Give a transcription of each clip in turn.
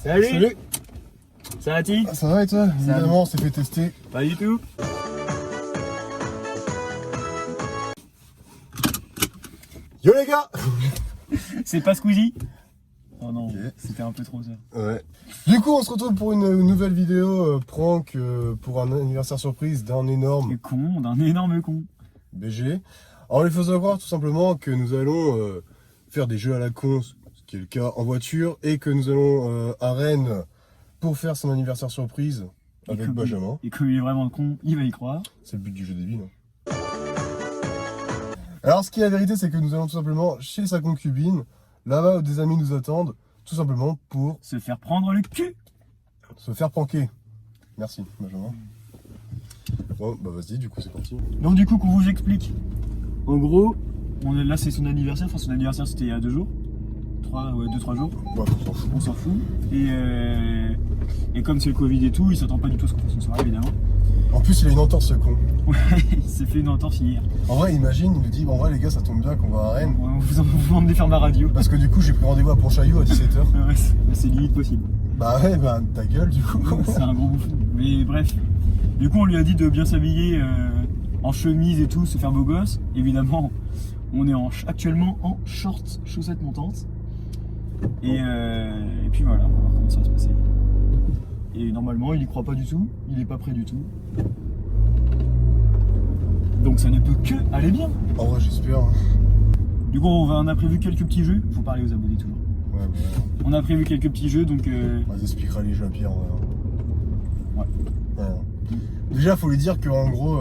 Salut. Salut. Ça va Ti? Ça va et toi? Évidemment, on s'est fait tester. Pas du tout. Yo les gars. C'est pas Squeezie? Oh non, Ok. c'était un peu trop ça. Ouais. Du coup, on se retrouve pour une nouvelle vidéo prank pour un anniversaire surprise d'un énorme Le con, d'un énorme con. BG. Alors, il faut savoir tout simplement que nous allons faire des jeux à la con, ce qui est le cas en voiture, et que nous allons à Rennes pour faire son anniversaire surprise avec Benjamin. Et comme il est vraiment con, il va y croire. C'est le but du jeu débile. Hein. Alors, ce qui est la vérité, c'est que nous allons tout simplement chez sa concubine, là-bas où des amis nous attendent, tout simplement pour Se faire prendre le cul. se faire pranker. Merci, Benjamin. Bon, bah vas-y, du coup, c'est parti. Donc du coup, qu'on vous explique. En gros, là c'est son anniversaire. Enfin, son anniversaire c'était il y a 2 jours. 2-3 jours. Ouais, on s'en fout. On s'en fout. Et comme c'est le Covid et tout, il s'attend pas du tout à ce qu'on fasse une soirée évidemment. En plus, il a une entorse, ce con. Ouais, il s'est fait une entorse hier. En vrai, imagine, il nous dit, en vrai, les gars, ça tombe bien qu'on va à Rennes. Ouais, vous emmenez faire ma radio. Parce que du coup, j'ai pris rendez-vous à Pontchaillou à 17h. Ouais, c'est limite possible. Bah ouais, bah ta gueule, du coup. C'est un gros bouffon. Mais bref. Du coup, on lui a dit de bien s'habiller en chemise et tout, se faire beau gosse. Évidemment, on est actuellement en short, chaussettes montantes. Et puis voilà, on va voir comment ça va se passer. Et normalement, il y croit pas du tout. Il est pas prêt du tout. Donc ça ne peut que aller bien. En vrai, j'espère. Hein. Du coup, on a prévu quelques petits jeux. Faut parler aux abonnés toujours. Ouais, ouais. On a prévu quelques petits jeux, donc... On expliquera les jeux à Pierre. Ouais. Ouais. Déjà, faut lui dire que en gros,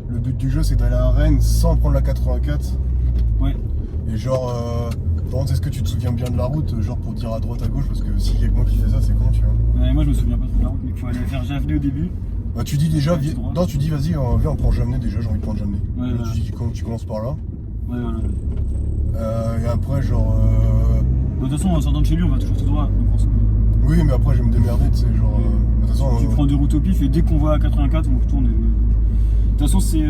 le but du jeu, c'est d'aller à Rennes sans prendre la 84. Ouais. Et genre, par contre, est-ce que tu te souviens bien de la route, genre pour dire à droite, à gauche, parce que s'il y a que moi qui fais ça, c'est con, tu vois. Ouais, moi, je me souviens pas trop de la route, mais il faut aller faire Javenet au début. Bah, tu dis déjà, Ouais, c'est non, tu dis vas-y, viens, on prend Javenet déjà, j'ai envie de prendre Javenet. Ouais, Et voilà. tu dis tu commences par là. Ouais, voilà. Et après, genre. De toute façon, en sortant de chez lui, on va toujours tout droit. Donc on se... Oui, mais après, je vais me démerder, tu sais, genre. De toute façon. Tu prends 2 routes au pif et dès qu'on va à 84, on retourne. De toute façon, c'est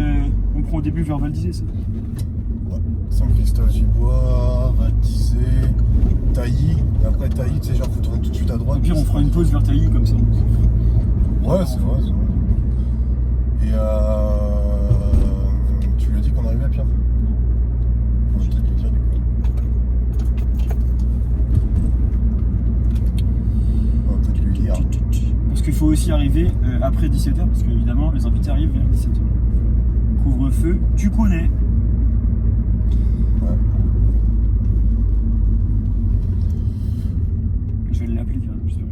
on prend au début vers Val d'Isère, ça. Ouais. Saint-Christophe-du-Bois, Val-d'Isère, Tailly. Et après, Tailly, tu sais, genre, faut tourner tout de suite à droite. Au pire, on fera une pause vers Tailly comme ça. Ouais, c'est vrai, c'est vrai. Et tu lui as dit qu'on arrivait à Pierre? Faut peut-être le dire du coup. On va peut-être lui dire. Parce qu'il faut aussi arriver après 17h, parce qu'évidemment, les invités arrivent vers 17h. Couvre-feu, tu connais. Ouais. Je vais l'appeler carrément, j'espère.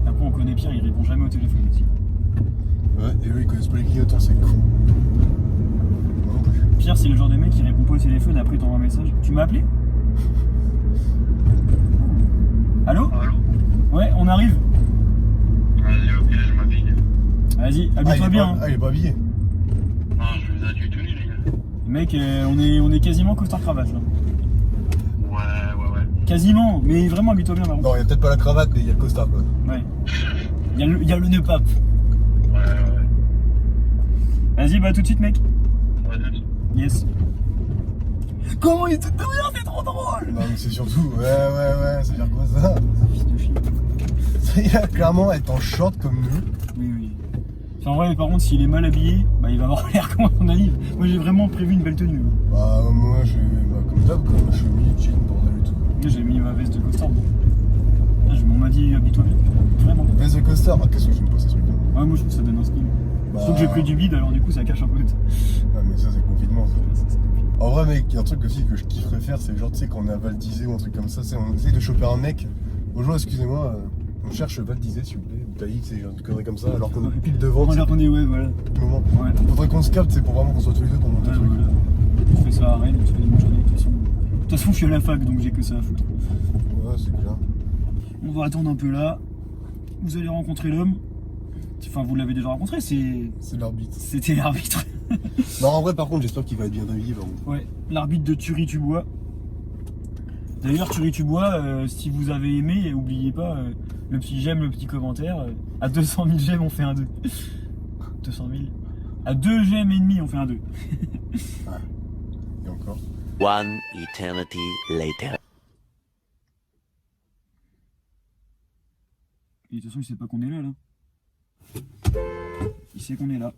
Après, on connaît Pierre, il répond jamais au téléphone aussi. Ouais, et eux ils connaissent pas les clignotants, c'est con. Moi non plus. Pierre, c'est le genre de mec qui répond pas au téléphone, après il t'envoie un message. Tu m'as appelé? Allô? Allô? Ouais, on arrive. Vas-y, ok, je m'habille. Vas-y, Ah, habille-toi bien. Hein. Ah, il est pas habillé. Non, je vous ai du tenue, les gars. Mec, on est quasiment costard-cravate là. Ouais. Quasiment, mais vraiment habille-toi bien par contre. Non, il y a peut-être pas la cravate, mais il y a le costard quoi. Ouais. Il y a le nœud pape. Ouais. Vas-y, bah tout de suite, mec. Ouais, tout de suite. Yes. Comment il te de rien, c'est trop drôle. Non, mais c'est surtout. Ouais, ça veut dire quoi ça? Fils de chien. Ça veut dire clairement être en short comme nous. Oui. Enfin, en vrai, mais par contre, s'il est mal habillé, bah il va avoir l'air comme on arrive. Moi, j'ai vraiment prévu une belle tenue. Bah, moi, comme d'hab, comme chemise, jean, bordel et tout. Là, j'ai mis ma veste de costard. Bon. Là, on m'a dit habille-toi bien. Vraiment. Veste de costard, ah, qu'est-ce que j'aime pas ces trucs-là? Ouais, moi, je trouve que ça donne un style. Bah... Surtout que j'ai pris du bide, alors du coup, ça cache un peu. Ah, mais ça, c'est le confinement, ça. Ça, c'est compliqué. En vrai, mec, il y a un truc aussi que je kifferais faire, c'est genre, tu sais, quand on est à Val d'Isère ou un truc comme ça, c'est on essaye de choper un mec. Bonjour, excusez-moi, on cherche Val d'Isère, s'il vous plaît, ou Tailly, c'est genre une connerie comme ça, alors qu'on est pile devant. On est, ouais, voilà. Moment. Ouais. Faudrait qu'on se capte, c'est pour vraiment qu'on soit tous les deux pour monter Ouais, le truc. voilà. On fait ça à Rennes, on se fait des bonnes journées, de toute façon. De toute façon, je suis à la fac, donc j'ai que ça à foutre. Ouais, c'est clair. On va attendre un peu là. Vous allez rencontrer l'homme. Enfin, vous l'avez déjà rencontré, C'est l'arbitre. c'était l'arbitre. Non, en vrai, par contre, j'espère qu'il va être bien habillé, par contre. Ouais, l'arbitre de Thury-tu-Bois. D'ailleurs, Thury-tu-Bois, si vous avez aimé, n'oubliez pas le petit j'aime, le petit commentaire. À 200 000 j'aime, on fait un 2. 200 000. À 2 j'aime et demi, on fait un 2. Et encore. One eternity later. Et de toute façon, il sait pas qu'on est là, là. Il sait qu'on est là.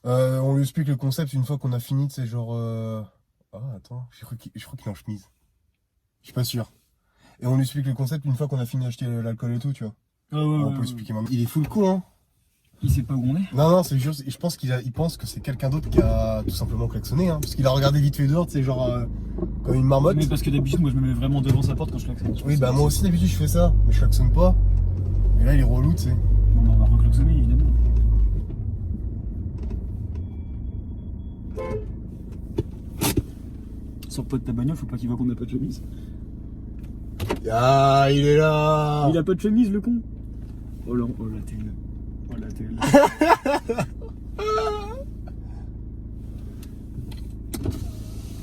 On lui explique le concept une fois qu'on a fini, c'est genre... Ah, attends, je crois qu'il est en chemise. Je suis pas sûr. Et on lui explique le concept une fois qu'on a fini d'acheter l'alcool et tout, tu vois. Ah ouais, On peut expliquer maintenant. Il est full con, hein. Il sait pas où on est. Non, c'est juste, je pense il pense que c'est quelqu'un d'autre qui a tout simplement klaxonné, hein. Parce qu'il a regardé vite fait dehors, tu sais, genre comme une marmotte. Mais parce que d'habitude, moi je me mets vraiment devant sa porte quand je klaxonne. Oui, bah moi aussi d'habitude je fais ça, mais je klaxonne pas. Et là il est relou, tu sais. Bon, bah, on va reklaxonner évidemment. Sors pas de ta bagnole, faut pas qu'il voit qu'on a pas de chemise. Ah, il est là. Il a pas de chemise, le con. Oh là, oh la télé. Oh la télé.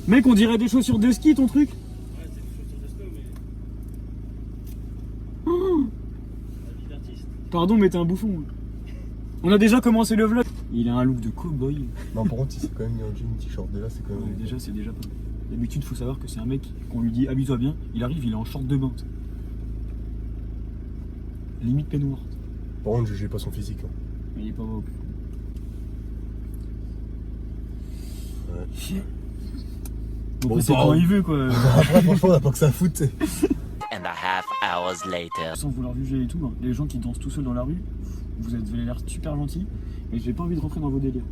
Mec, on dirait des chaussures de ski ton truc. Ouais, c'est des chaussures de snow, mais. Oh, La vie d'artiste. pardon, mais t'es un bouffon. On a déjà commencé le vlog. Il a un look de cowboy. Non, par contre, il s'est quand même mis en jean, t-shirt. Déjà, c'est quand même. Ouais, déjà, c'est déjà pas mal. D'habitude, faut savoir que c'est un mec qu'on lui dit habille-toi bien. Il arrive, il est en short de bain. Limite peignoir. Par contre, jugez pas son physique. Hein. Mais il est pas beau. Ouais. Bon, Bon, après, c'est bah, quand il veut quoi. Après, franchement, on a pas que ça à foutre, tu sais. And a half hours later. Sans vouloir juger et tout, hein. Les gens qui dansent tout seuls dans la rue, vous avez l'air super gentils, mais j'ai pas envie de rentrer dans vos délires.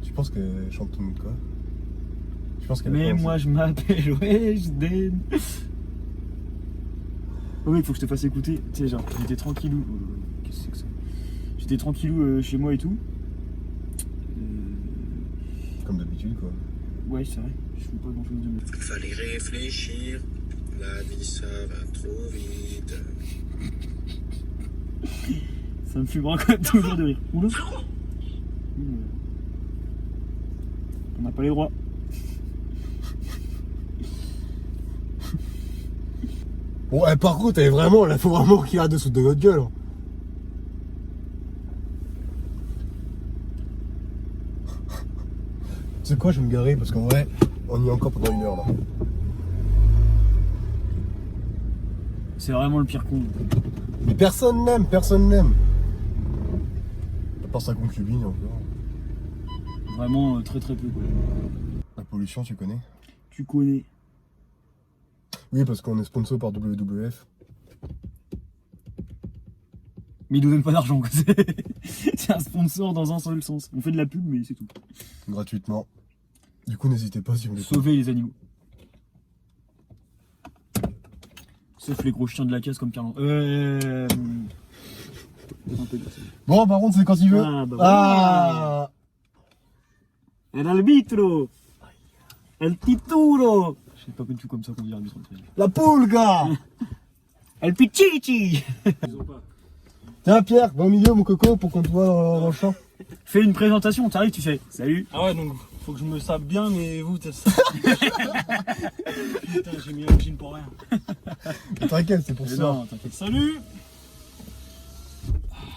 Tu penses qu'elle chante tout le monde quoi? Je pense qu'elle a Mais commencé. moi je m'appelle Weshden. Oh mec, faut que je te fasse écouter. Tu sais, genre, j'étais tranquillou. Qu'est-ce que c'est que ça? J'étais tranquillou chez moi et tout. Comme d'habitude, quoi. Ouais, c'est vrai, je fais pas grand chose de mieux. Il fallait réfléchir, la vie ça va trop vite. Ça me fume encore toujours de rire. Oula. On n'a pas les droits. Bon, par contre, elle est vraiment, là, faut vraiment qu'il arrête de se foutre de notre gueule. Hein. Tu sais quoi, je vais me garer parce qu'en vrai, on y est encore pendant 1 heure là. C'est vraiment le pire con. Mais personne n'aime, personne n'aime. À part sa concubine encore. Vraiment très très peu quoi. La pollution, tu connais? Tu connais. Oui, parce qu'on est sponsor par WWF. Mais ils nous donnent pas d'argent quoi. C'est un sponsor dans un seul sens. On fait de la pub mais c'est tout. Gratuitement. Du coup, n'hésitez pas si vous voulez. Sauver les animaux. Sauf les gros chiens de la caisse comme Carlan. Bon, par contre, c'est quand il veut. Ah, bah Ah, El arbitro. El tituro. Je sais pas du tout comme ça qu'on dit arbitre. la poule, gars. El pichichi. Tiens, Pierre, va au milieu, mon coco, pour qu'on te voit dans le champ. Fais une présentation, t'arrives, tu fais salut. Ah ouais, donc faut que je me sape bien, mais vous, t'es ça. Putain, j'ai mis un jean pour rien. T'inquiète, c'est pour Mais ça. non, t'inquiète. Salut.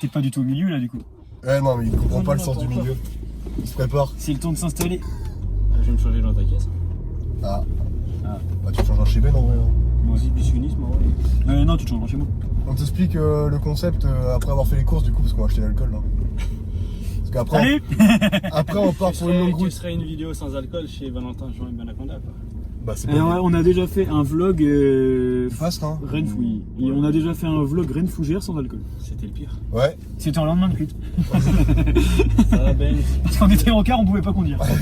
T'es pas du tout au milieu là du coup. Eh non, mais il comprend Non, pas non, le sens pas du encore. milieu. Il se prépare. C'est le temps de s'installer. Je vais me changer dans ta caisse. Ah. Ah. Bah, tu changes un chez Ben en vrai. Hein. Moi aussi, biscuinisme, ouais. Non, tu te changes chez moi. On t'explique le concept après avoir fait les courses, du coup, parce qu'on va acheter l'alcool là. Parce qu'après, Salut. après, on part pour une longue Tu route. serais une vidéo sans alcool chez Valentin Jean et Banaconda, quoi. Bah, c'est Ouais, pas on a déjà fait un vlog fast, hein. Rennes Fouille. Et on a déjà fait un vlog Rennes Fougère sans alcool. C'était le pire. Ouais. C'était en lendemain de cuite. Ça va, Ben. Parce qu'on était en car, on pouvait pas conduire. Ça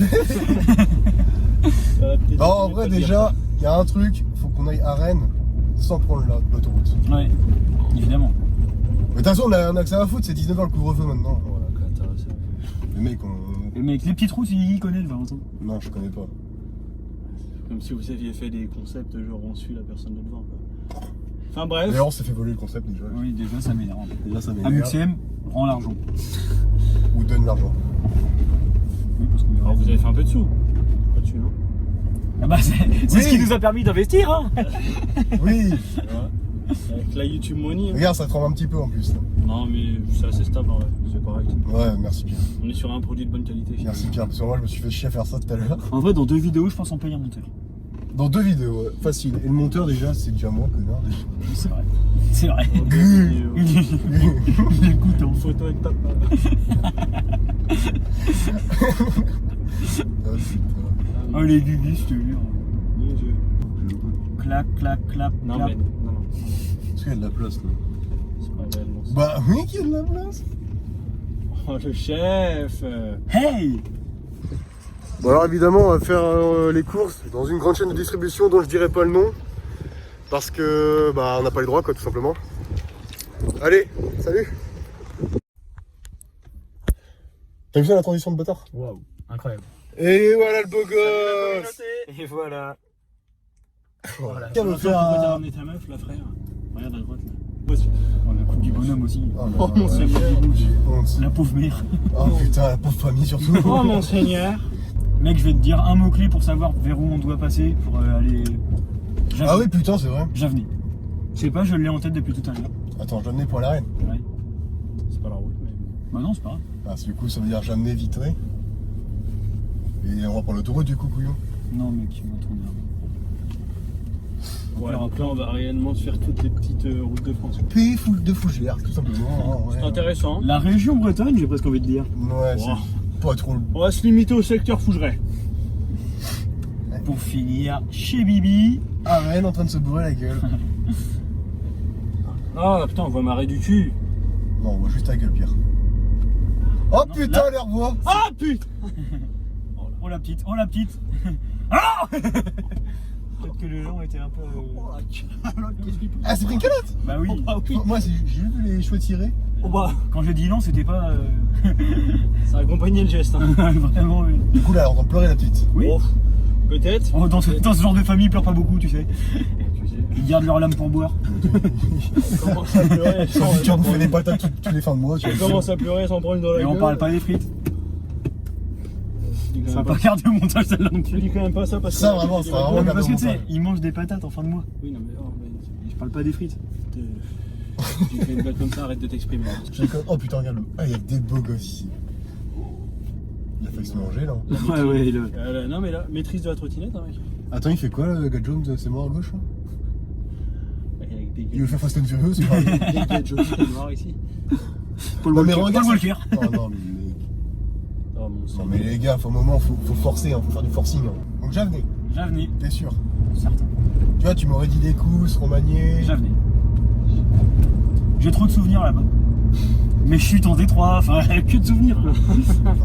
va peut-être. Non, en vrai, déjà, il y a un truc, faut qu'on aille à Rennes sans prendre l'autoroute. Ouais, évidemment. Mais de toute façon, on a que ça à foutre, c'est 19h le couvre-feu maintenant. Voilà, quoi, intéressant. Le mec, Et mec, les petites routes, il connaît le Valentin. Non, je connais pas. Comme si vous aviez fait des concepts genre on suit la personne de devant, quoi. Enfin bref. D'ailleurs, on s'est fait voler le concept déjà. Oui, déjà ça m'énerve. Déjà, ça m'énerve. Amuxem, rend l'argent. Ou donne l'argent. Oui, parce qu'on Alors vous avez fait un peu de sous. Pas dessus, non? Ah bah, c'est Oui. ce qui nous a permis d'investir, hein. Oui. Ouais. Avec la YouTube Money. hein. Regarde, ça tremble un petit peu en plus. Là. Non, mais c'est assez stable en vrai. C'est correct. Ouais, merci Pierre. On est sur un produit de bonne qualité. Merci Pierre, parce que moi je me suis fait chier à faire ça tout à l'heure. En vrai, dans 2 vidéos, je pense qu'on paye un monteur. Dans 2 vidéos, ouais, facile. Et le monteur déjà, c'est déjà moi, connard. C'est vrai. C'est vrai. Vidéo. Écoute, En photo avec ta part. Ah, putain. oh les gugus, je te jure. Mon dieu. Clac, clac, clap, Non, clap. mais non. Est-ce qu'il y a de la place là? C'est pas réellement ça. Bah oui qu'il y a de la place. Oh, le chef. Hey! Bon alors évidemment on va faire les courses dans une grande chaîne de distribution dont je dirai pas le nom. Parce que bah on n'a pas les droits quoi tout simplement. Allez, salut. T'as vu ça la transition de bâtard? Waouh, incroyable. Et voilà le beau gosse. Et voilà. Voilà. Tiens, me Pourquoi faire t'as un... ramené ta meuf là, frère? Regarde à droite là. Oh, la coupe du bonhomme aussi. Oh, Oh mon seigneur. j'ai honte. La pauvre mère. Oh putain, la pauvre famille surtout. Oh mon seigneur. Mec, je vais te dire un mot-clé pour savoir vers où on doit passer pour aller. Ah oui putain c'est vrai. Javenay. Je sais pas, je l'ai en tête depuis tout à l'heure. Attends, je l'amenais pour la reine. Ouais. C'est pas la route, mais. Bah non, c'est pas grave. Ah, du coup ça veut dire j'amenais Vitré. Et on va prendre l'autoroute du coup couillon. Non, mec, il va tourner. Ouais, donc là on va réellement se faire toutes les petites routes de France. Pays de fougères tout simplement. C'est intéressant. La région bretonne, j'ai presque envie de dire. Ouais, Wow. c'est pas trop... On va se limiter au secteur Fougeray. Pour finir, chez Bibi. Ah Rennes en train de se bourrer la gueule. Ah putain, on voit marrer du cul. Non, on voit juste ta gueule Pierre. Oh Non, putain, là- les revois. Ah putain. Oh la petite, oh la petite. Ah peut-être que le long était un peu. Ah c'est pris une calotte. Bah oui. Ah oui. Moi j'ai vu les cheveux tirés. Oh bah, Quand j'ai dit non, c'était pas. ça a accompagné le geste. Hein. Vraiment, oui. Du coup là elle est en train de pleurer la petite. Oui. Oh, peut-être. Oh, dans ce genre de famille, ils pleurent pas beaucoup, tu sais. Tu sais, Ils gardent leur lame pour boire. on commence à pleurer Ils ont dit qu'on bouffait des patates tous les fins de mois. Tu On vois. commence à pleurer sans prendre une dans la Et gueule. on parle pas des frites. Je dis quand Ça va même pas garder au montage celle-là non Je plus. dis quand même pas ça parce que. Ça, vraiment, ça va Ouais, vraiment mais parce que garder au tu sais, montage. ils mangent des patates en fin de mois. Oui, non, mais. Oh, mais Je parle pas des frites. tu fais une blague comme ça, arrête de t'exprimer. Oh putain, regarde. Ah, il y a des beaux gosses ici. Il a failli se manger là. Ouais, ouais, Non, mais là, maîtrise de la trottinette, hein, mec. Attends, il fait quoi là, le gars Jones? C'est mort à gauche là? Avec des Il veut faire Fast and Furious c'est pareil. des gars jaunes noirs ici. Paul Non, mais Walker. regarde, Paul ça- Walker. Oh non, mais... Oh mon Non sang. mais les gars, faut un moment, faut forcer, hein, faut faire du forcing. Hein. Donc Javenay, Javenay, t'es sûr? certain. Tu vois, tu m'aurais dit des coups, Romagné. Javenay. J'ai trop de souvenirs là-bas. Mes chutes en Détroit, enfin, que de souvenirs quoi.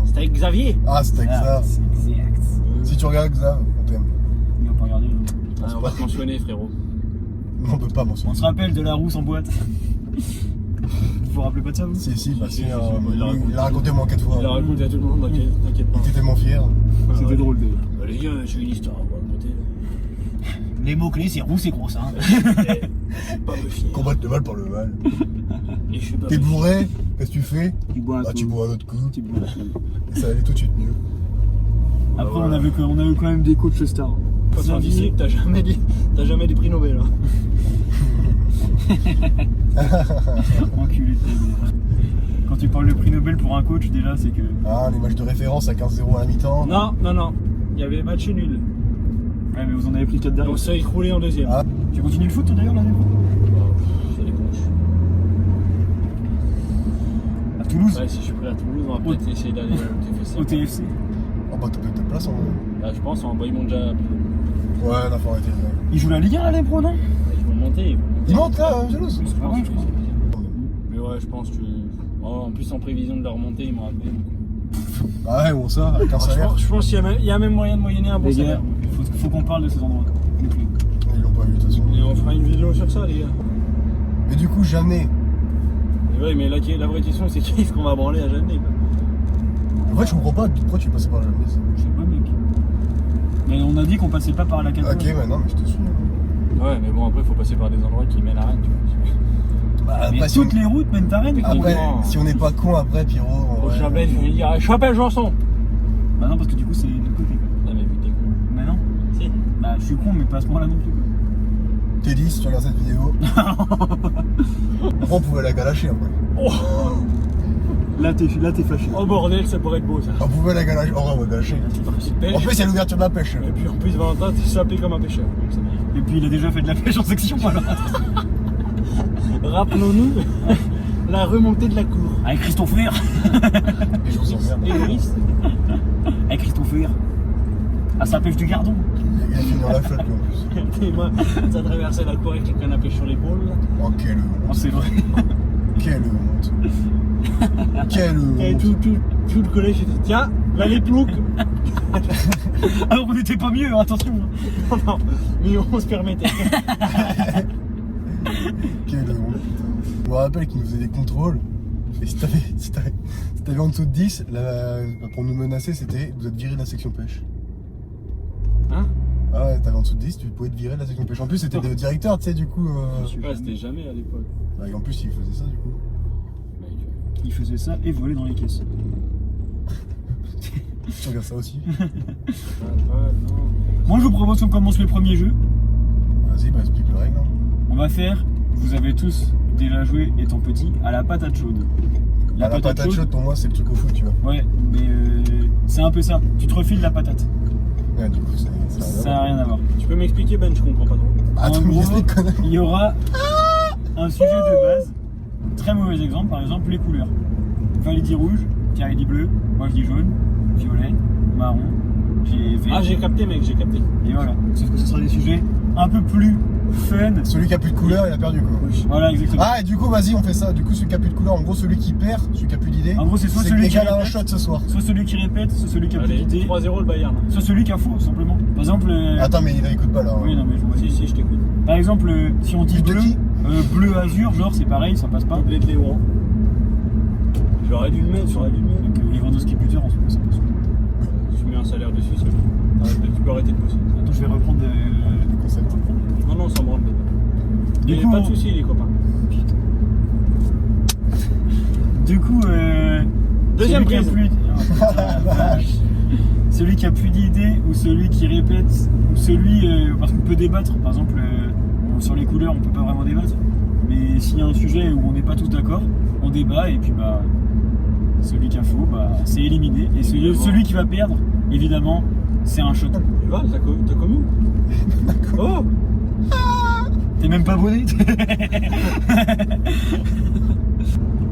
C'était avec Xavier. Ah, c'était Ah, Xav. c'est exact. Si tu regardes Xav, on t'aime. Il va pas regarder. Ah, on va te mentionner, frérot. Non, on peut pas mentionner. On se rappelle de la rousse en boîte. Vous vous rappelez pas de ça vous? Si, bah si, il l'a il l'a raconté au moins 4 fois. Il a raconté à tout le monde, t'inquiète pas. Il était tellement fier. C'était drôle d'ailleurs. Bah, les gars, j'ai une histoire, on va monter. Les mots-clés c'est rousse et grosse hein. Pas me fier. Combattre le mal par le mal. Et je suis pas T'es me fier. bourré, qu'est-ce que tu fais? Tu bois un Ah, coup. tu bois un autre coup. Tu bois un coup. Et ça allait tout de suite mieux. Après Voilà. on avait quand même des coachs stars. Quand on dit c'est que t'as jamais des prix Nobel. Hein. Enculé de ta mère. Quand tu parles de prix Nobel pour un coach déjà c'est que. Ah, les matchs de référence à 15-0 à la mi-temps. Non. Il y avait match nul. Ouais mais vous en avez pris 4 Et derrière. on s'est écroulé en deuxième. Ah. Tu continues le foot toi, d'ailleurs l'année Ça déconne. À Toulouse. Ouais, si je suis prêt à Toulouse, on va peut-être essayer d'aller au TFC. Au TFC. Oh bah t'as peut-être ta place en vrai. Là, je pense, ils m'ont déjà. Ouais, non, faut arrêter. Ils jouent la Ligue 1 l'année pro non? Ils vont monter. Il monte là, Toulouse. C'est pas vrai je crois. Mais ouais, je pense que. Oh, en plus, en prévision de leur montée, ils m'ont appelé. Ah ouais, bon ça, avec un salaire. Je pense qu'il y a même moyen de moyenner un bon Les gars, salaire. faut qu'on parle de ces endroits. Les clés. Ils l'ont pas vu de toute façon. Et on fera une vidéo sur ça, les gars. Mais du coup, jamais. Et ouais, mais la vraie question, c'est qui est-ce qu'on va branler à jamais, quoi. En fait, je comprends pas pourquoi tu es passé par jamais. Je sais pas mec. Mais on a dit qu'on passait pas par la 4. Ok, mais non, mais je te suis. Ouais, mais bon, après, faut passer par des endroits qui mènent à Rennes, tu vois. Bah, Mais après, si on... toutes les routes mènent à Rennes. mais après, Non. si on n'est pas con après, Pierrot. en Au vrai. Chablais, je vais dire, je m'appelle Janson. Bah non parce que du coup c'est de l'autre côté. Ah, mais putain, con. Mais non. Si. Bah je suis con mais pas à ce moment-là non plus. Quoi. Teddy, si tu regardes cette vidéo. Après, on pouvait la galacher après. Là, t'es fâché. Oh bordel, ça pourrait être beau ça. On pouvait la galacher. Oh, on va galacher. Petite pêche. En plus, il y a l'ouverture de la pêche. Et puis en plus, Valentin, tu s'appelais comme un pêcheur. Donc, ça va. Et puis il a déjà fait de la pêche en section, alors. Rappelons-nous la remontée de la cour. Avec Christopher. Et je vous emmerde. Et Maurice. Avec Christopher. À sa pêche du gardon. Il a fini dans la flotte, lui, en plus. Et moi, ça traversait la cour avec le canapé sur l'épaule. là. Oh, quelle honte. Oh, c'est vrai. Quelle honte. Quelle Et honte. tout le collège était tiens, là les ploucs. Alors on n'était pas mieux, hein, attention. Non, non, mais on se permettait. Quelle honte. Je me rappelle qu'il nous faisait des contrôles. Et si t'avais en dessous de 10, pour nous menacer, c'était vous êtes viré de la section pêche. Hein? Ah ouais, t'avais en dessous de 10, tu pouvais te virer de la section pêche. En plus, c'était le directeur, tu sais, du coup. Ouais, c'était jamais à l'époque. Bah, et en plus, il faisait ça, du coup. Mec, Il faisait ça et volait dans les caisses. Tu regardes ça aussi. non. Moi je vous propose qu'on commence le premier jeu. Vas-y, bah, explique le règle. hein. On va faire, vous avez tous déjà joué étant petit, à la patate chaude. La patate chaude, pour moi, c'est le truc au foot, tu vois. Ouais, mais c'est un peu ça. Tu te refiles la patate. Ouais, du coup, Ça n'a rien à voir. Tu peux m'expliquer Ben, je comprends pas trop. Attends, En mais gros, explique, connard. il y aura un sujet de base. Très mauvais exemple, par exemple les couleurs. Fallait dire rouge, Thierry dit bleu, moi je dis jaune, violet, marron, j'ai vert. Ah j'ai capté mec, j'ai capté. Et voilà. Sauf que ce sera des sujets un peu plus fun. Celui qui a plus de couleur, il a perdu, quoi. Voilà, exactement. Ah, et du coup, vas-y, on fait ça. Du coup, celui qui a plus de couleur, en gros, celui qui perd, celui qui a plus d'idées. En gros, c'est soit celui qui égal à un répète, shot ce soir. soit celui qui répète, soit celui qui a plus Allez, d'idées, 3-0 le Bayern. soit celui qui a faux, simplement. Par exemple, Attends, mais il écoute pas là. hein. oui, non, mais je vois. Si, je t'écoute. Par exemple, si on dit But de bleu, qui bleu azur, genre c'est pareil, ça passe pas. Doublé de Léon. J'aurais dû le mettre, Donc Lewandowski buteur, en ce moment ça passe. Tu mets un salaire dessus, c'est bon. Tu peux arrêter de bosser. Attends, je vais reprendre Les concepts. Non, on s'en branle pas. Du Mais coup, pas de soucis les copains. Du coup, Deuxième celui qui a prise. plus- Oh, putain, la vache. Celui qui a plus d'idées ou celui qui répète ou celui parce qu'on peut débattre. Par exemple, sur les couleurs, on peut pas vraiment débattre. Mais s'il y a un sujet où on n'est pas tous d'accord, on débat et puis bah celui qui a faux, bah c'est éliminé. Et celui qui va perdre, évidemment, c'est un shot. Tu vois, t'as commis. Oh. T'es même pas abonné.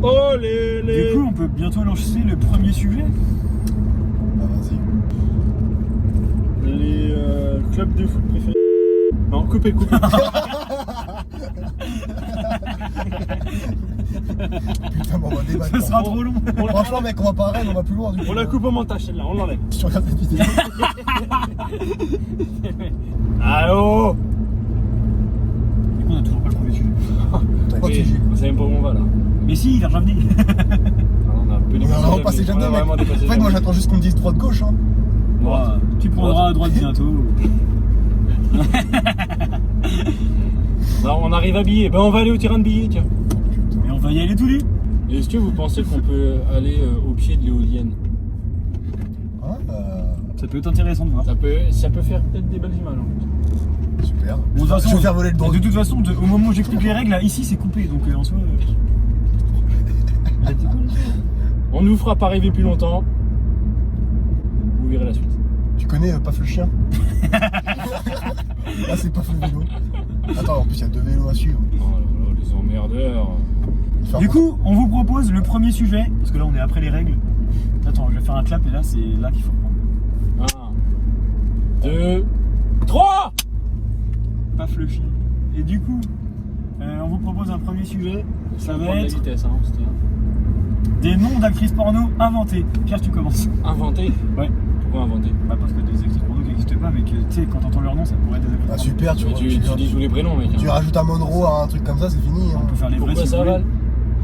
Oh les. Du coup, on peut bientôt lancer le premier sujet. Bah, vas-y. Les clubs de foot préférés. Non, coupez. Putain, bon, on va débattre. Ça sera trop long. Franchement, mec, on va pas arrêter, on va plus loin. Du coup. On la coupe au montage celle-là, on l'enlève. Si tu regardes cette vidéo. Allô. Du coup, on a toujours pas le premier sujet. T'as quoi, Ok, tu dis vous savez pas où on va là. Mais si, il a jamais venu. On a un peu On a vraiment passé jamais. jamais, On a mec. vraiment dépassé En fait, moi, jamais. j'attends juste qu'on me dise droite-gauche. Hein. Bon, tu prendras à droite bientôt. Non, on arrive à billets. Ben on va aller au terrain de billets, tiens. Mais on va y aller tous les. Est-ce que vous pensez qu'on peut aller au pied de l'éolienne? Ah, Ça peut être intéressant de voir. Ça peut faire peut-être des belles images. En super. Bon, de toute façon, je vais faire voler le drone. De toute façon, au moment où j'explique les règles, là, ici c'est coupé, donc en soi. On ne vous fera pas rêver plus longtemps. Vous verrez la suite. Tu connais Paf le chien? Là, c'est Paf le vélo. Attends, en plus, il y a 2 vélos à suivre. Oh là là, les emmerdeurs. Du coup, on vous propose le premier sujet, parce que là on est après les règles. Attends, je vais faire un clap et là c'est là qu'il faut reprendre. 1, 2, 3. Paf le chien. Et du coup, on vous propose un premier sujet. Ça va la être vitesse, hein, c'était des noms d'actrices porno inventées. Pierre, tu commences. inventé. Ouais. Pourquoi inventé? Bah parce que des actrices porno qui n'existent pas, mais que tu sais, quand t'entends leur nom, ça pourrait être des actrices Ah, porno. super, Tu dis tous les prénoms, mec. Tu rajoutes un Monroe à un truc comme ça, c'est fini. Hein. On peut faire les vrais Pourquoi si ça vous voulez. Val?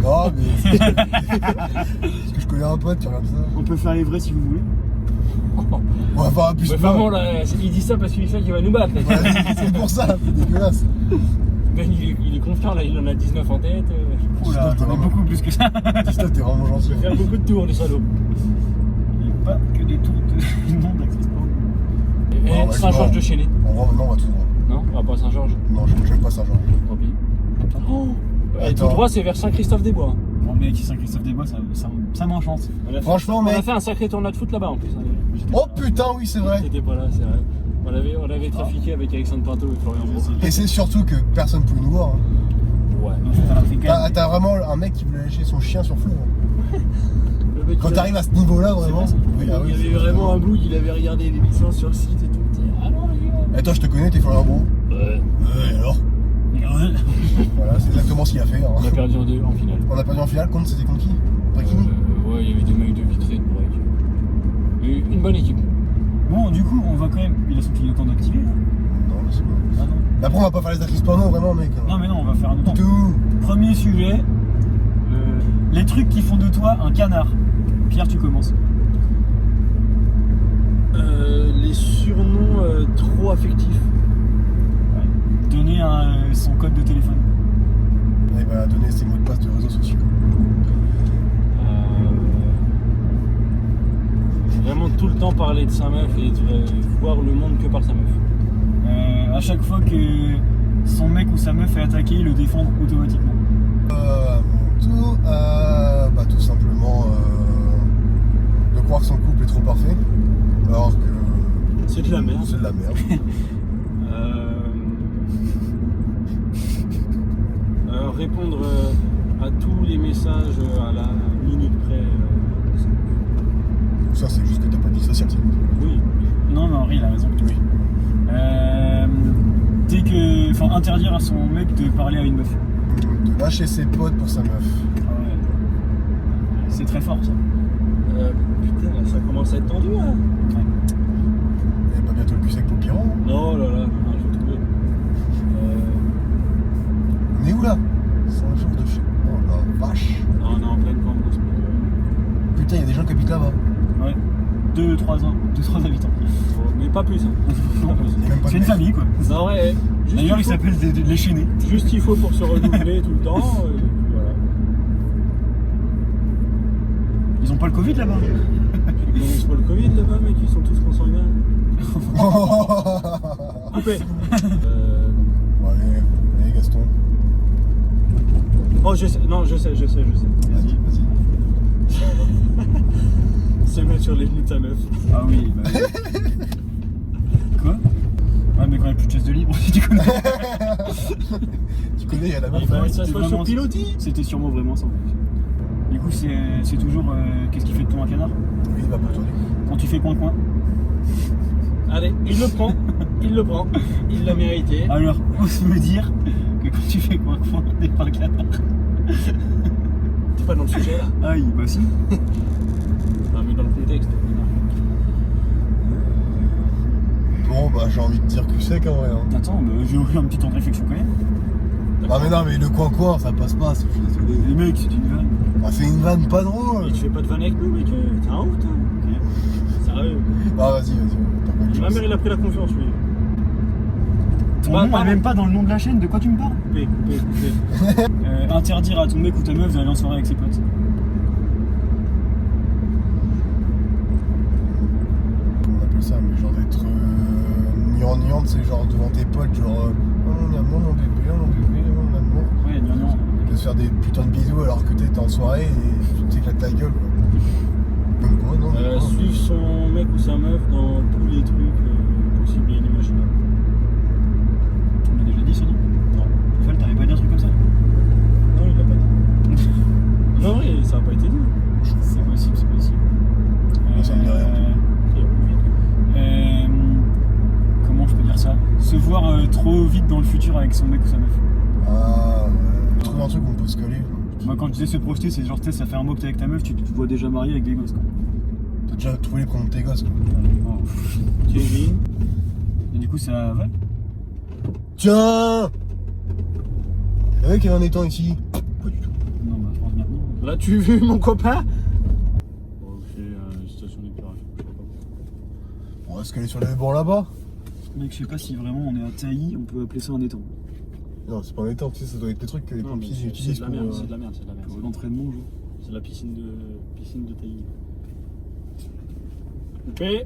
Non, mais. Parce que je connais un pote, tu regardes ça. On peut faire les vrais si vous voulez. On va faire un plus Mais pas. vraiment, là, il dit ça parce qu'il sait qu'il va nous battre. Mec. Ouais, c'est pour ça, c'est dégueulasse. Ben, il est confiant, là, il en a 19 en tête. Oh là, j'en ai beaucoup plus que ça. Christophe, t'es vraiment gentil. Il va faire beaucoup de tours, les salauds. Il n'y a pas que des tours de noms d'actrices porno. Et Ouais, Saint-Georges de Chénet. On va tout voir. Non, on va pas à Saint-Georges. Non, j'aime pas Saint-Georges. Tant pis. Oh. Et tout Attends. droit, c'est vers Saint-Christophe-des-Bois. Bon, mec, Saint-Christophe-des-Bois, ça m'enchante. Franchement, on a mec. fait un sacré tournoi de foot là-bas en plus. Oh putain, oui, c'est vrai. T'étais pas là, c'est vrai. On avait trafiqué avec Alexandre Pinto et Florian Beau. Et c'est surtout que personne pouvait nous voir. Hein. Ouais. T'as vraiment un mec qui voulait lâcher son chien sur flot. Hein. Le mec, Quand il t'arrives à ce niveau-là, vraiment. vrai, ça. Oui, ah oui, il y c'est- avait vraiment un bout, il avait regardé les licences sur le site et tout. Il disait, ah non, les gars. Et toi, je te connais, t'es Florian Beau. Ouais. Alors Voilà, c'est exactement ce qu'il a fait. On a Hein. perdu en finale. On a perdu en finale, c'était contre qui Brekini Ouais, il y avait des mecs de vitrée de break. Et une bonne équipe. Bon, du coup, on va quand même. Il a son clignotant d'activer là. Non, mais c'est pas. Ah non. Mais après, on va pas faire les actrices porno, vraiment, mec. Non, mais non, on va faire un autre temps. Tout. Premier sujet, les trucs qui font de toi un canard. Pierre, tu commences. Les surnoms trop affectifs. Donner son code de téléphone. Il va donner ses mots de passe de réseaux sociaux. Vraiment tout le temps parler de sa meuf et voir le monde que par sa meuf. À chaque fois que son mec ou sa meuf est attaqué, le défendre automatiquement. Tout simplement de croire que son couple est trop parfait, alors que C'est de la merde. c'est de la merde. Répondre à tous les messages à la minute près. Ça, c'est juste que t'as pas de vie sociale. c'est- Oui. Non, mais Henri, il a raison. Oui. Interdire à son mec de parler à une meuf. De lâcher ses potes pour sa meuf. Ah ouais. C'est très fort ça. Putain, là, ça commence à être tendu là. Et pas bientôt le cul sec pour le pyro. Non, là, non, je vais trouver. On est où là 5 jours de chez. Oh la vache. Non, on est en pleine campagne. Putain, il y a des gens qui habitent là-bas. Ouais. 2-3 habitants. Mais pas plus. Hein. Pas plus. Il y a même pas de C'est une mec. famille quoi. Non, ouais. Juste D'ailleurs, il il faut- s'appelle les chaînés. Juste il faut pour se renouveler tout le temps. Et puis voilà. Ils ont pas le Covid là-bas. Ils connaissent pas le Covid là-bas, mec, ils sont tous consanguins. Coupé. Bon, allez, Gaston. Oh, je sais. Non, je sais. Vas-y. Se mettre sur les genoux de sa meuf. Ah oui, bah oui. Quoi? Ouais, mais quand il n'y a plus de chaise de libre, si tu connais. Tu connais, il y a la Ah, meuf. bah, hein. ça se voit sur Pilotis. C'était sûrement vraiment ça en fait. Du coup, c'est toujours. Qu'est-ce qui fait de toi un canard? Oui, bah pour toi. Quand tu fais coin-coin. Allez, il le prend. Il l'a mérité. Alors, ose me dire que quand tu fais coin-coin, t'es pas un canard. T'es pas dans le sujet là. Aïe, bah si. Non, mais dans le contexte. Bon, bah j'ai envie de dire cul sec en vrai. Hein. Attends, bah, j'ai eu un petit temps de réflexion quand même. Ah, mais non, mais le coin-coin, ça passe pas, je suis désolé. Les mecs, c'est une vanne. Ah, c'est une vanne pas drôle. Mais tu fais pas de vanne avec nous, mec. T'es un ouf, toi. Sérieux. Ah, vas-y. T'as pas de Ma chance. mère, il a pris la confiance, lui. Ton Bah, nom est pardon. même pas dans le nom de la chaîne, de quoi tu me parles? Coupé. Interdire à ton mec ou ta meuf d'aller en soirée avec ses potes. On appelle ça, mais genre d'être gnangnan, c'est genre devant tes potes, genre oh mon amour, mon bébé, mon amour. Ouais, gnangnan. De se faire des putains de bisous alors que t'es en soirée et tu t'éclates la gueule. Quoi. Donc, ouais, non, mais non. Suivre son mec ou sa meuf dans tous les trucs possibles et inimaginables. On l'a déjà dit ça, non? Non. Fal, t'avais pas dit un truc comme ça? Non, il l'a pas dit. Non, oui, ça a pas été dit. C'est possible, c'est possible. Moi, ça me dit rien. Comment je peux dire ça? Se voir trop vite dans le futur avec son mec ou sa meuf. Ah, ouais. Trouve un truc où on peut se coller. Moi, quand je disais se projeter, c'est genre, tu sais, ça fait un mois que t'es avec ta meuf, tu te vois déjà marié avec des gosses, quoi. T'as déjà trouvé les prénoms de tes gosses, quoi. Oh. Kevin. Et du coup, ça va? Tiens Tu savais qu'il y avait un étang ici? Pas du tout. Non, bah, je pense maintenant. L'as-tu vu, mon copain? Bon, c'est une station d'éclairage. Je sais pas. On va se coller sur le bord là-bas. Mec, je sais pas si vraiment on est à Tailly, on peut appeler ça un étang. Non, c'est pas un étang, tu sais, ça doit être les trucs que les Non, mais pompiers c'est utilisent de la pour. merde, c'est de la merde. Pour l'entraînement, genre. C'est la piscine de Tailly. Coupé.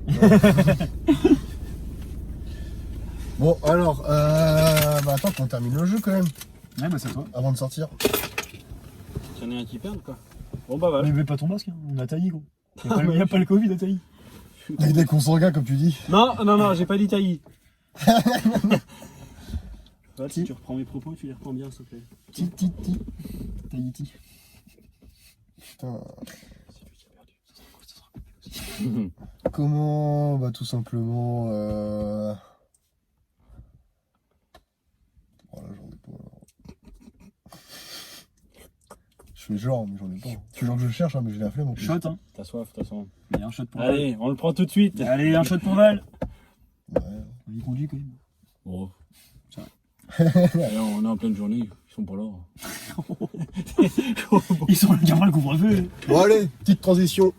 Bon, alors, bah attends qu'on termine le jeu quand même, Ouais, bah c'est à toi. avant de sortir. C'en est un qui perd, quoi. Bon, bah, voilà. Mais pas ton masque, hein. On a tailli, gros. Il y a pas le Covid à tailli. Avec des consanguins, comme tu dis. Non, j'ai pas dit taillis. Si tu reprends mes propos, tu les reprends bien, s'il te plaît. Ti. Tahiti. Putain. C'est lui qui a perdu. Comment? Bah tout simplement... Voilà, j'en ai pas. Je fais genre, mais j'en ai pas. Tu veux que je cherche, hein, mais j'ai la flemme en plus. Shot, hein. T'as soif, de toute façon. Il y a un shot pour Val. Allez, on le prend tout de suite. Allez, un shot pour Val. Ouais. Il conduit quand même. Bon. Ça va. Et on est en pleine journée, ils sont pas là. Ils sont le gamin le couvre-feu. Bon allez, petite transition.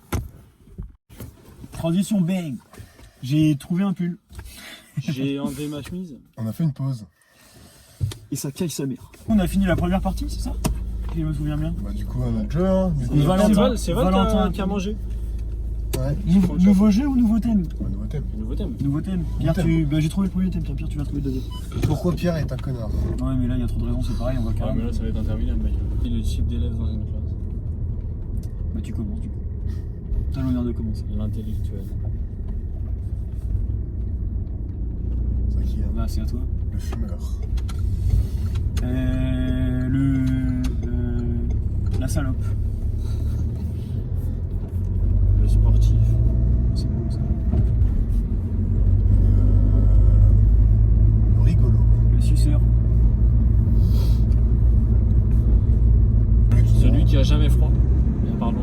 Transition bang. J'ai trouvé un pull. J'ai enlevé ma chemise. On a fait une pause. Et ça caille sa mère. On a fini la première partie, c'est ça? Si je me souviens bien. Bah du coup un autre jeu, hein. Du coup, Et Valentin. C'est Val Valentin. qui a mangé. Ouais, Nouveau jeu ou nouveau thème? un nouveau thème. Nouveau thème. Nouveau thème. Pierre, thème. bah, j'ai trouvé le premier thème. Tiens, Pierre, tu vas trouver le deuxième. Pourquoi Pierre est un connard? Ouais, mais là, il y a trop de raisons, c'est pareil, on va Ah, mais carrément. là, ça va être interminable, mec. Il est le type d'élève dans une classe. Bah, tu commences, du coup. T'as l'honneur de commencer. L'intellectuel. C'est qui, hein? Bah, c'est à toi. Le fumeur. La salope. Le sportif. C'est beau ça. Le rigolo. Le suceur. Celui qui a jamais froid. Pardon.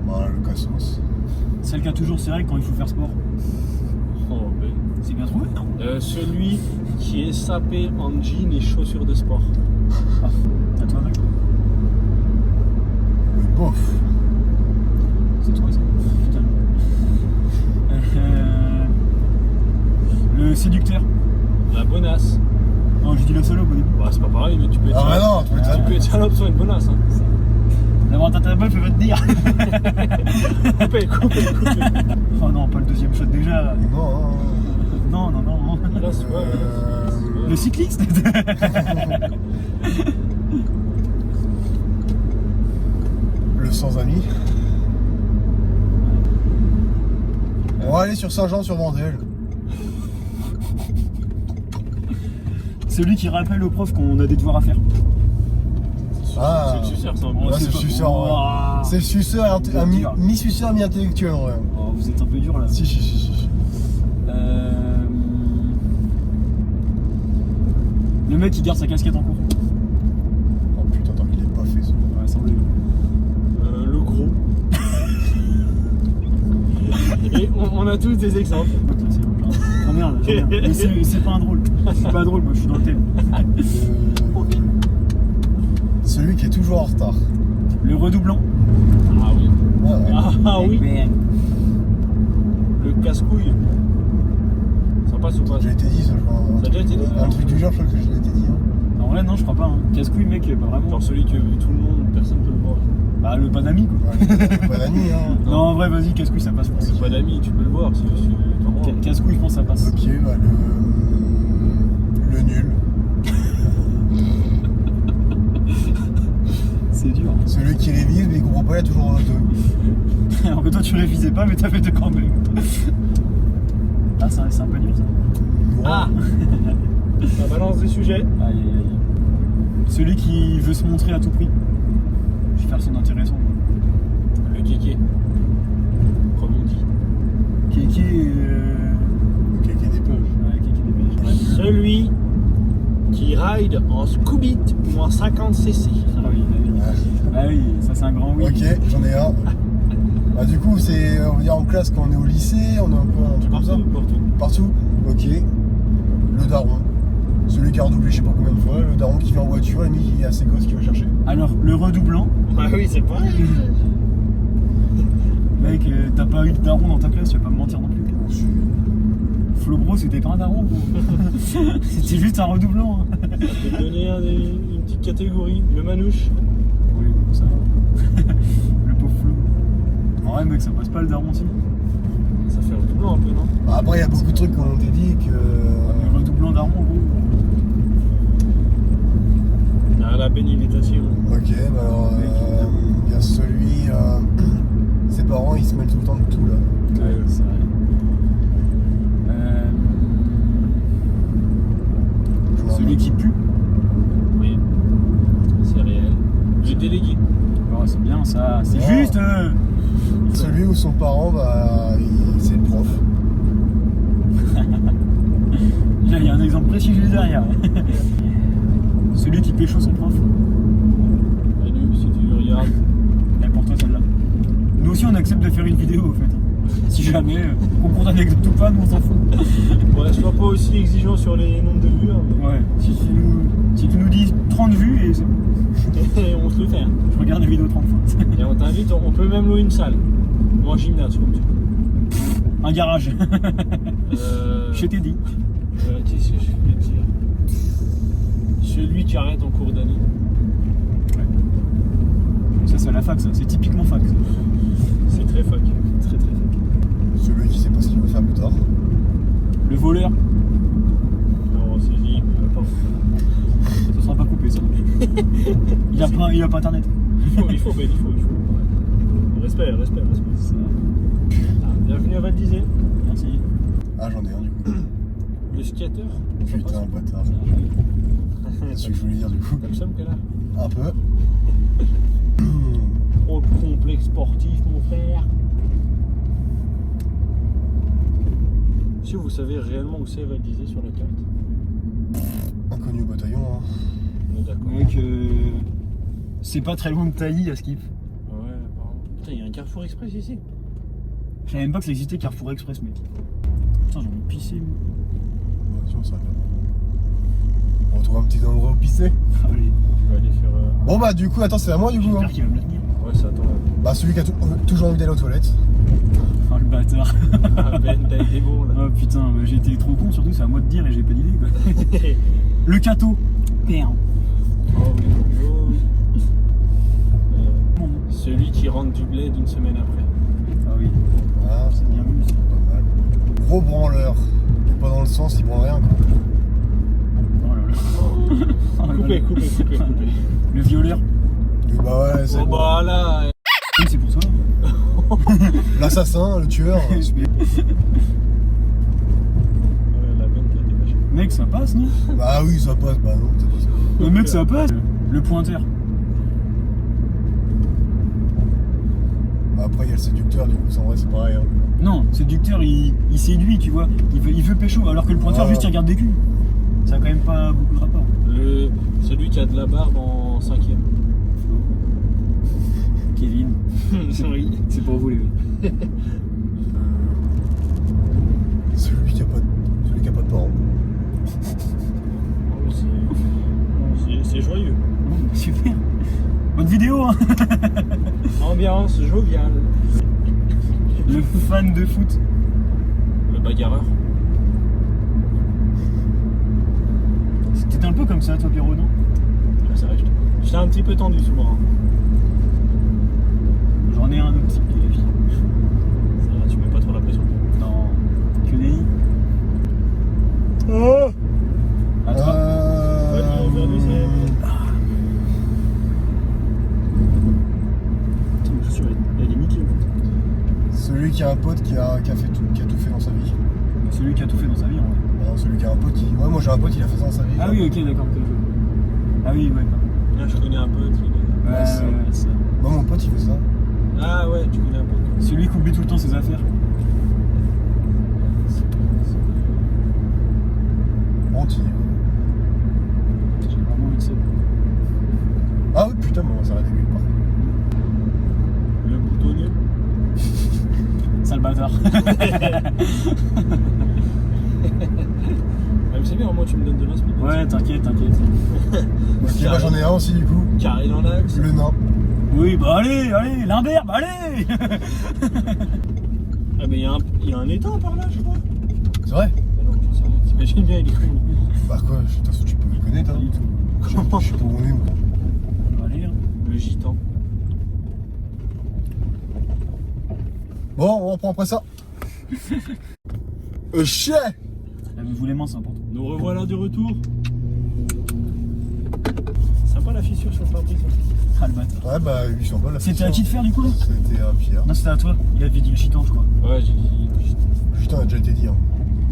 Voilà, le cassos. Celle qui a toujours ses règles quand il faut faire sport. Oh, ben. C'est bien trouvé, non? Celui qui est sapé en jean et chaussures de sport. À toi, mec. Le beauf. C'est toi, ça. Putain. Le séducteur. La bonasse. Non, j'ai dit la salope au début. Bah, c'est pas pareil, mais tu peux être Ah bah salope. non, tu peux être Tu peux être salope sur une bonasse. Hein. D'abord, ta meuf, elle va te dire. Coupez. Oh non, pas le deuxième shot déjà. Non, Non. Là, c'est quoi Le cycliste. le sans amis. On va aller sur Saint-Jean-sur-Vendelle. Celui qui rappelle au prof qu'on a des devoirs à faire. Ah, C'est le suceur, ça. Ouais, c'est le suceur, ouais. Oh, c'est le suceur, Vous êtes dur. mi-suceur, mi-intellectuel en vrai. Oh, vous êtes un peu dur là. Si. Le mec qui garde sa casquette en cours. Oh putain, tant qu'il est pas fait ça. Ouais, ça enlève. Le gros. Et on a tous des exemples. Oh merde, mais c'est pas un drôle. C'est pas drôle, moi je suis dans le thème. Celui qui est toujours en retard. Le redoublant. Ah oui. Ah, ouais. Ah oui. Mais, Le casse-couille. Ça passe ou pas? J'ai été dit ça, je crois. Ça a déjà été dit? Un truc du genre, je crois que je l'ai été dit. Hein. en vrai, non, je crois pas. Hein. Casse-couille, mec, pas vraiment. Genre celui que tout le monde, personne peut le voir. Bah, le pas d'amis, quoi. Ouais, pas d'amis, hein. Non, en vrai, vas-y, casse-couille, ça passe. je pense. C'est pas d'amis, tu peux le voir. C'est vraiment. Casse-couille, je pense que ça passe. Ok, bah le nul. C'est dur. Celui qui révise, mais il comprend pas, il y a toujours un deux. Alors que toi, tu révisais pas, mais t'as fait deux quand même. Ah, c'est un peu dur ça. Ah. Ça balance des sujets. Aïe. Celui qui veut se montrer à tout prix. Je vais faire son intéressant. Le kéké. Comme on dit. Kéké. Ok, qui est des peu. Ouais, Kéké des belges. Celui qui ride en Scooby ou en 50 cc. Ah oui, ah oui, ça c'est un grand oui. Ok, j'en ai un. Bah, du coup, c'est, on va dire en classe quand on est au lycée, on a un peu un truc comme ça. Partout. Ok. Le daron. Celui qui a redoublé je sais pas combien de fois. Le daron qui vient en voiture et il y a ses gosses qui va chercher. Alors, le redoublant. Ah oui, c'est pas. Mec, t'as pas eu de daron dans ta classe, tu vas pas me mentir non plus. Flo Bro, c'était pas un daron, gros. C'était juste un redoublant. Hein. Je vais te donner une petite catégorie. Le manouche. Oui, ça va. Le pauvre Flo. En vrai, mec, ça passe pas le daron aussi. Ça fait redoublant un peu, non? Bah, après, il y a beaucoup de trucs, comme on t'a dit, que. Un redoublant d'armes, en gros. Ah, la benne, il est assis. Ouais. Ok, bah alors. Il y a celui. Ses parents, ils se mêlent tout le temps de tout là. Ouais, c'est vrai. Celui qui pue. Oui. C'est réel. Le délégué. Oh, c'est bien ça. C'est Oh. juste. Celui où son parent, bah, c'est le prof. Là, il y a un exemple précis juste derrière. Celui qui pécho son prof. Salut, si tu regardes. Et pour toi, celle-là. Nous aussi, on accepte de faire une vidéo, en fait. Si jamais, concours d'anecdote ou pas, nous on s'en fout. Ouais, sois pas aussi exigeant sur les nombres de vues. Hein, mais... Ouais, si tu nous dis 30 vues, et c'est bon. Et on se le fait. Hein. Je regarde la vidéo 30 fois. Et on t'invite, on peut même louer une salle. Ou un gymnase, comme tu veux. Un garage. Je t'ai dit. Je vais arrêter ce que je voulais dire. Celui qui arrête en cours d'année. Ça, c'est la fac, ça. C'est typiquement fac. Ça. C'est très fac. Très, très fac. Celui qui sait pas ce qu'il veut faire plus tard. Le voleur. Non, c'est dit, pas. Ça sera pas coupé, ça. Il a pas internet. Il faut. Ouais. Respect. Ça. Ah, bienvenue à Val d'Isère. Merci. Ah, j'en ai un du coup. Le skater. Putain, le bâtard. C'est ce que je voulais dire du coup. Comme ça, qu'elle a. Un peu. Trop de complexe sportif, mon frère. Si vous savez réellement où c'est Val d'Isère sur la carte. Inconnu au bataillon, hein. On est d'accord. Mec, c'est pas très loin de Tailly à Skip. Ouais, apparemment. Putain, il y a un Carrefour Express ici. Je savais même pas que ça existait Carrefour Express, mec. Putain, j'ai envie de pisser. moi. Bon, tiens, ça va. On retrouve un petit endroit où pisser. Allez, Je vais aller faire. Bon, bah, du coup, attends, c'est à moi du coup. Hein. j'espère qu'il va me la tenir. Ouais, ça attend. Bah, celui qui a toujours envie d'aller aux toilettes. Oh le bâtard. Ah, Ben, t'as été bon là. Oh putain, bah, j'ai été trop con, surtout c'est à moi de dire et j'ai pas d'idée quoi. Le cateau. Merde. Oh oui. Celui qui rentre du bled une semaine après. Ah oui, Ah, c'est bien vu ça. pas mal. Gros branleur. Pas dans le sens, il branle rien quoi. Oh là là. Oh là là. Coupé. Le violeur. Et bah, ouais, c'est Oh bon. bah là. Oui, c'est pour ça. L'assassin, le tueur. La Ben qui a dévaché. Mec, ça passe, non? Bah, oui, ça passe. Bah, non, c'est pas ça. Le mec, ça passe. Le pointeur. Bah, après, il y a le séducteur, du coup, en vrai, c'est pareil. Hein. Non, séducteur, il séduit, tu vois. Il veut pécho, alors que le pointeur, Ah. juste, il regarde des culs. Ça a quand même pas beaucoup de rapport. Celui qui a de la barbe en 5ème. Kevin. Oui. C'est pour vous, les gars. Celui qui a pas de parents. C'est joyeux. Super. Bonne vidéo, hein. Ambiance joviale. Le fan de foot. Le bagarreur. C'était un peu comme ça, toi, Pierrot, non? Ah, c'est vrai, j'étais un petit peu tendu souvent. Hein. J'en ai un autre type de vie. Ça va, tu mets pas trop la pression. Non. Que nenni. À toi. Aujourd'hui, c'est. Putain, ma chaussure, elle est nickel. Celui qui a un pote qui a tout fait dans sa vie. Celui qui a tout fait dans sa vie, en vrai. Non, celui qui a un pote qui. Ouais, moi j'ai un pote, il a fait ça dans sa vie. Ah oui, ok, d'accord. Ah oui, ouais. Là, je connais un pote. Ouais, ça. ouais, ça. Moi, mon pote, il fait ça. Ah ouais, tu connais un pote. Celui qui oublie tout le temps ses affaires. Anti. J'ai vraiment envie de ça. Ah oui, putain, mais on va s'arrêter quelque part. Le boutonnier. Sale bâtard. Mais c'est bien, moi tu me donnes de l'inspiration. Ouais, t'inquiète. Ok, bah j'en ai un aussi du coup. Carré dans l'axe. Le nain. Oui, bah allez, Limbert, bah allez. Ah mais il y a un étang par là, je crois. C'est vrai? Mais non, je sais pas. T'imagines bien, il est con. Bah quoi, de toute façon tu peux le connaître. Pas Hein. du tout. Je sais pas où on est, moi. Bah, allez, hein. Le gitan. Bon, on reprend après ça. Chien. Lavez-vous les mains, c'est important. Nous revoilà de retour. Sympa la fissure sur le pare-brise. Ah le bâtard. Ouais, bah, 800 balles. la C'était à fissure. qui de faire du coup là? C'était à Pierre. Non, c'était à toi. Il avait dit le chitan, je crois. Ouais, j'ai dit. Putain, a déjà été dit. Hein.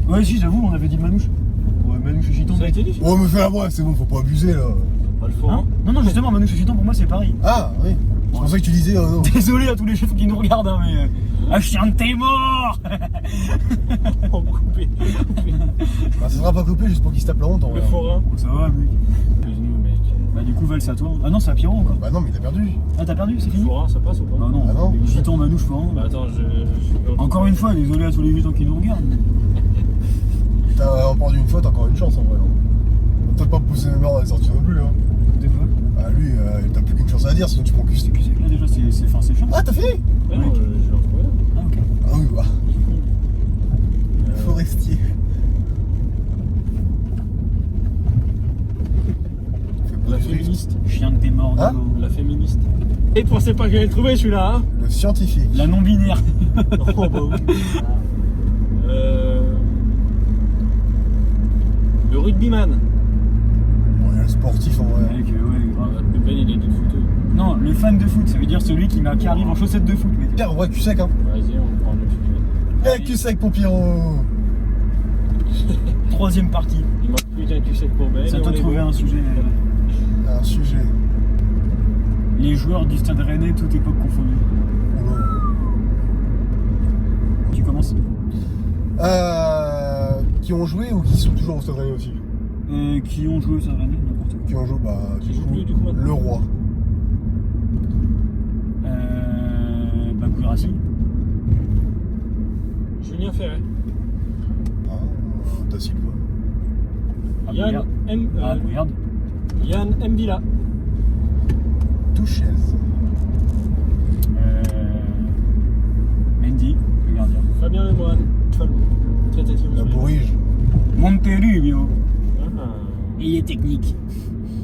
Ouais, si, j'avoue, on avait dit Manouche. Ouais, Manouche et chitan. Ça a été dit. Oh, me fais la bref, c'est bon, faut pas abuser là. Pas le fort. Hein? Non, justement, Manouche et chitan, pour moi, c'est pareil. Ah, oui. Je pensais que tu disais, non. Désolé à tous les chefs qui nous regardent, hein, mais. Ah, chien, t'es mort. Oh, coupé. Bah, ça sera pas coupé juste pour qu'il se tape la honte en Le vrai. forain. Oh, ça va, mec. Excuse-nous, mec. Bah, du coup, Val, c'est à toi. Ah non, c'est à Pierrot encore. Bah, non, mais il a perdu. Ah, t'as perdu, c'est Le fini? forain, ça passe ou pas? Bah, non. Ah non. Gitan, Manouche, forain. Bah, attends, je Encore une fois, désolé à tous les gitans qui nous regardent. T'as encore une fois, t'as encore une chance en vrai. Hein. On va peut-être pas pousser les meurs dans les sorties non plus. Hein. Des fois. Bah, lui, t'as plus qu'une chance à dire, sinon tu prends que C'est que c'est que là, déjà, c'est chiant. Ah, t'as fini? Ouais, non, je l'ai retrouvé là. Ah, ok. Ah, oui, bah. Forestier. La féministe. Chien, t'es mort, Hein? Nico. La féministe. Et pensez pas que j'allais le trouver celui-là, hein? Le scientifique. La non-binaire. Oh, bah oui. Le rugbyman. Bon, il y a le sportif en vrai. Mec, ouais, grave. Ben, il a dit le footeux. Non, le fan de foot, ça veut dire celui qui arrive en chaussettes de foot, mec. Pierre, ouais, cul sec, hein. Vas-y, on prend le sujet. Eh, cul sec pour Pierrot. Troisième partie. Il manque plus d'un cul sec pour Ben. C'est à et toi on de est trouver bon. un sujet. Un sujet. Les joueurs du Stade Rennais, toute époque confondue. Oh, là. Tu commences. Qui ont joué ou qui sont toujours au Stade Rennais aussi? Qui ont joué au Stade Rennais, n'importe quoi. Qui ont joué, bah, Qui joue plus, du coup, maintenant? le roi. Guirassy. Julien Ferret. Ah, Da Silva. Ah, Yann regarde. M. Ah, regarde. Yann Mbila. Touchez. Mendy, le gardien. Fabien Lemoine. Traitative. La Bourrige. Monterrubio. Ah. Il est technique.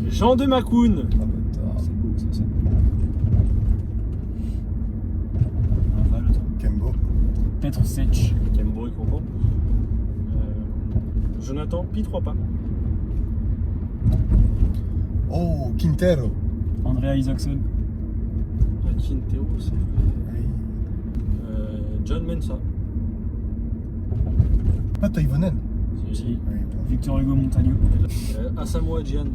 Jean de Macoun. Ah, bâtard. C'est beau, ça. Ah, Val, attends. Kembo. Petr Sech. Kembo et Conco. Jonathan Pi 3 pas. Oh, Quintero. Andrea Isaacson. Ah, Quintero, c'est. Oui. John Mensa. Pas Toivonen. Si. Oui, bon. Victor Hugo Montagno. Asamoah Gyan.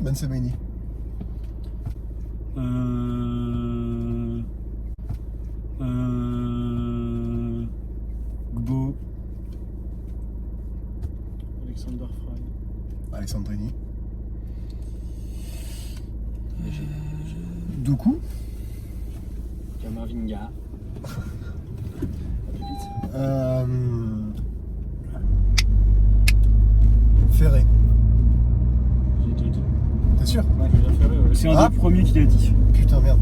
Ben Sebaini. Gbo. Alexander Fry. Alexandrini. Doku. Kamavinga. Ferré. J'ai déjà dit. T'es sûr? Julien Ferret, ouais. C'est un Ah. des premiers qui l'a dit. Putain, merde.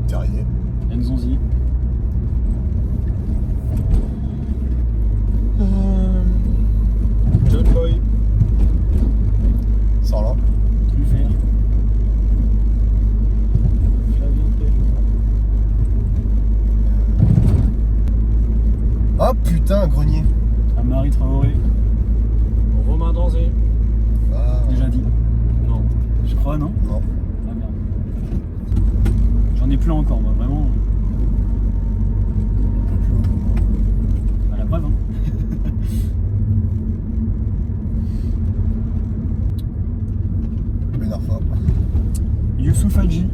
Terrier. Nzonzi. John Boy. Sarlat. Truffert. Flavien Pell. Ah putain, Grenier. Amari Traoré. Romain Danzé. Ah, Déjà dit. Non. Je crois, non? non. Ah merde. J'en ai plein encore, moi, vraiment. À la preuve, hein. Ben Arfa. Youssouf Hadji.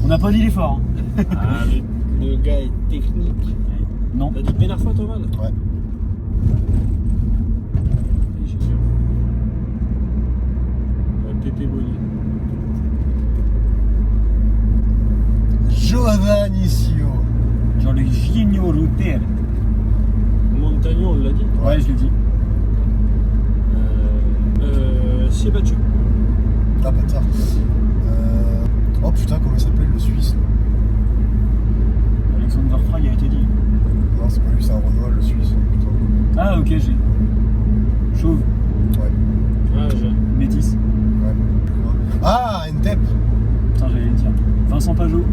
On n'a pas dit l'effort. Hein. Ah, le gars est technique. Non. T'as dit Ben Arfa, toi, Val? Ouais. Et j'ai sûr. Pépé Bonny. Giovannicio. Genre le Gigno Router. Montagnon, on l'a dit. Ouais, je l'ai dit. C'est battu. Ah bâtard. Oh putain, comment il s'appelle le Suisse? Alexander Frey a été dit. Non, c'est pas lui, c'est un Renoir, le Suisse. Putain. Ah, ok, j'ai. Chauve. Ouais. Ah, j'ai. Métis. Ouais. Ah, Ntep. Putain, j'allais le dire. Vincent Pajot.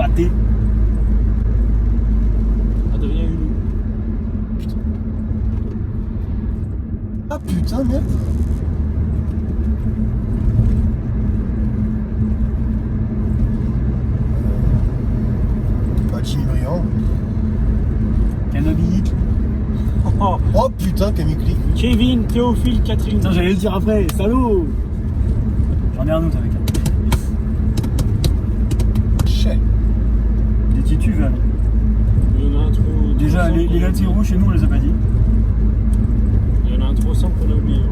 pâté. Adrien Hulot. Ah putain, merde. Bah, Jimmy Briand. Cannabis. Oh, Oh putain, Camille Click. Kevin, Théophile, Catherine. Putain, j'allais le dire après, salaud. J'en ai un autre avec elle. Chais. Des titus, Val. Il y en a un trop. Déjà, trop les simple. latéraux chez nous, on les a pas dit. Il y en a un trop simple qu'on a oublié. Ouais.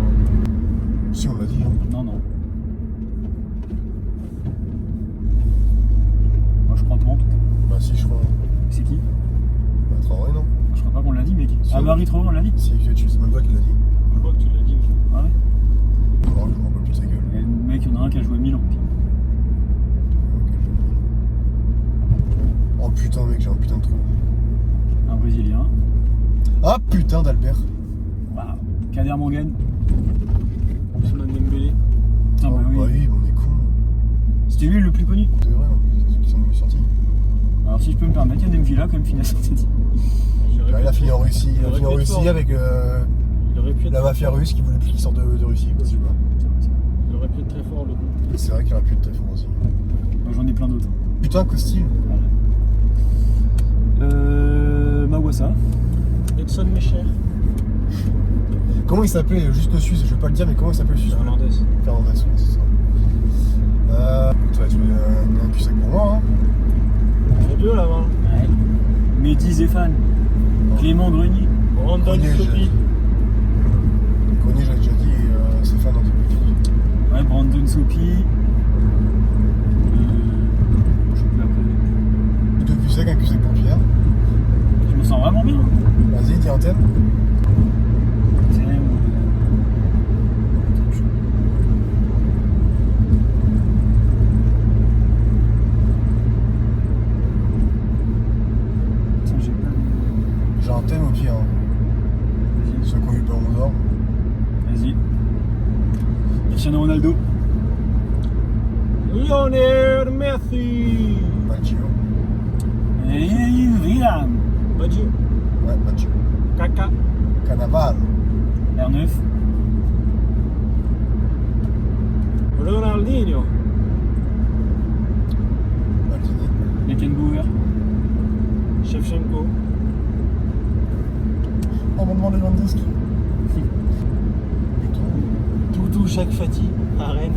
Si, on l'a dit. Hein. Non, non. Moi, je crois pas en tout cas. Bah, si, je crois. C'est qui? Bah, Traoré, non? Je crois pas qu'on l'a dit, mec. Si, Ah, on- Marie Traoré, on l'a dit. Si, tu c'est même toi qui l'a dit. Je crois que tu l'as dit. Ah ouais. Non, je me rappelle plus de sa gueule. Et le mec, il y en a un qui a joué 1000 ans. Oh putain, mec, j'ai un putain de trou. Un Brésilien. Ah putain d'Albert. Waouh. Kader Mangane. Ousmane Dembélé. Putain, bah Bah oui. oui, mais on est con. C'était lui le plus connu. De vrai, non? C'est ceux qui sont sortis. Alors, si je peux me permettre, il y a Demvilla quand même fini à Saint-Étienne. Bah, il a fini en Russie. Il a fini en Russie avec Il aurait pu être la mafia russe qui voulait plus qu'il sorte de Russie, quoi, tu vois. Il aurait pu être très fort le coup. C'est vrai qu'il aurait pu être très fort aussi. Moi, j'en ai plein d'autres. Putain, Costil. Mawassa. Edson Mecher. Comment il s'appelait juste le Suisse? Je vais pas le dire, mais comment il s'appelle le Suisse? Fernandez. Fernandez, ouais, c'est ça. Toi, tu veux un cul sec pour moi, hein? Il y a deux là-bas. Ouais. Mehdi Zéphane. Clément Grenier. Brandon Grenier, Sopi. Grenier, j'avais déjà dit, et Stéphane Antipotique. Ouais, Brandon Sopi. Je sais plus après. Deux culs secs, un cul sec pour Pierre. Je me sens vraiment bien. Vas-y, dis un thème. J'ai un thème au pire. Hein. Ceux qui ont eu le ballon d'or. Vas-y. Cristiano Ronaldo. Lionel Messi. Baggio. Et Villam. Baggio. Ouais, Baggio. Kaka. Cannavaro. R9. Ronaldinho. Maldini. Beckenbauer. Shevchenko. On m'a demandé Lewandowski. Doudou Jacques Fati. À Rennes.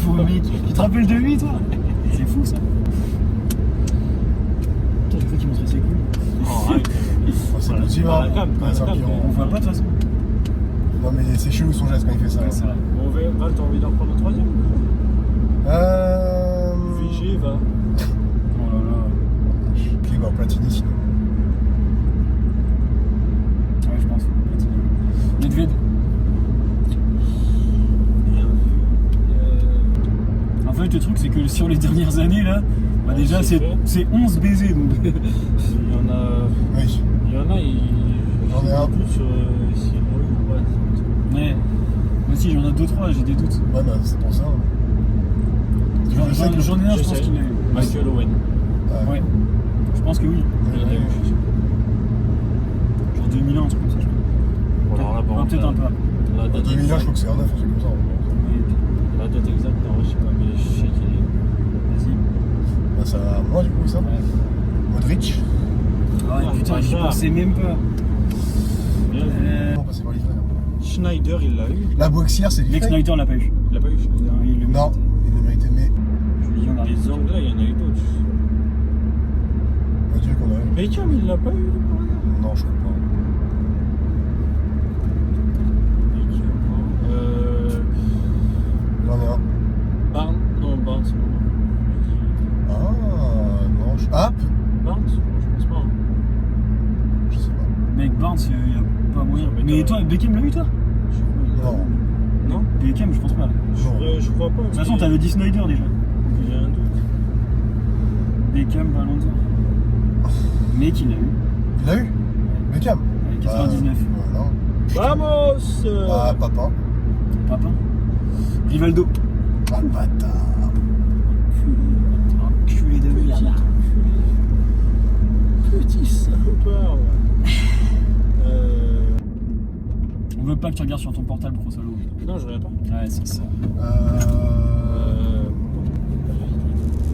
Faut mec. Tu te rappelles de lui, toi? C'est fou ça. Putain, j'ai cru qu'il montrait ses couilles. Oh, arrête. Oh, c'est Voilà, possible, dans hein. la cam, dans Ouais, la c'est un cam, pyro. On voit pas de toute façon. Non, mais c'est chelou son geste quand il fait ça. Ouais, c'est vrai. Bon, Val, t'as envie d'en reprendre le troisième? Figé, va. Oh là là. Ok, bah Platini sinon. Ouais, je pense. Nedved. Bien vu. En fait, le truc, c'est que sur les dernières années, là, bah, déjà, c'est c'est fait. 11 baisers. Donc. Il y en a. Oui. Il y en a, J'en ai un. plus sur s'ils l'ont eu ou pas. Ouais. Moi aussi, j'en ai 2-3, j'ai des doutes. Ouais, bah c'est pour ça. Je sais que- J'en ai un, je pense sais. qu'il l'a eu. Michael Owen. Ouais. Je pense que oui. Il y en a eu, je suis sûr. Genre 2001, un truc comme ça, je crois. Bon, alors là, par Ouais, contre, peut-être un peu. la En date 2001, je exacte, crois que c'est un 9, un truc comme ça. la date exacte, non, je sais pas, mais je sais qu'il est. Vas-y. Bah, ça va à moi du coup, ça. Ouais. Modric. Ah, Ah, putain, pas j'y ça. pensais même pas. Bien vu. On passait par l'Israël. Schneider, il l'a eu. La Boixière, c'est Mec lui. Snyder l'a pas eu. Il l'a pas eu, Schneider. Non, il le Non, mérite. il le méritait, mais. Je lui dis, on arrive. Les Anglais, il y en a eu d'autres. Mon Dieu qu'on a eu. Beckham, il l'a pas eu, par hasard. Non, je crois pas. Beckham, non. J'en ai un. Barnes. Non, Barnes, c'est pas moi. Ah, non. Ah, Barnes? Moi, je pense pas. Hein. je sais pas. Mec Barnes, il y a pas moyen. Ça m'étonne. Mais toi, Beckham l'a eu, toi? Non. Non? Beckham, je pense pas. De Je crois pas. toute façon, t'avais dit Snyder déjà. J'ai un doute. Beckham, Ballon d'Or. Mec, il l'a eu. Il l'a eu Beckham. Ouais, 99. Voilà. Vamos! Ah, papa. Papin. Rivaldo. Ah, le bâtard. Enculé de merde. peur. On veut pas que tu regardes sur ton portable, gros salaud. Non, je regarde pas. Ouais, c'est ça. Euh...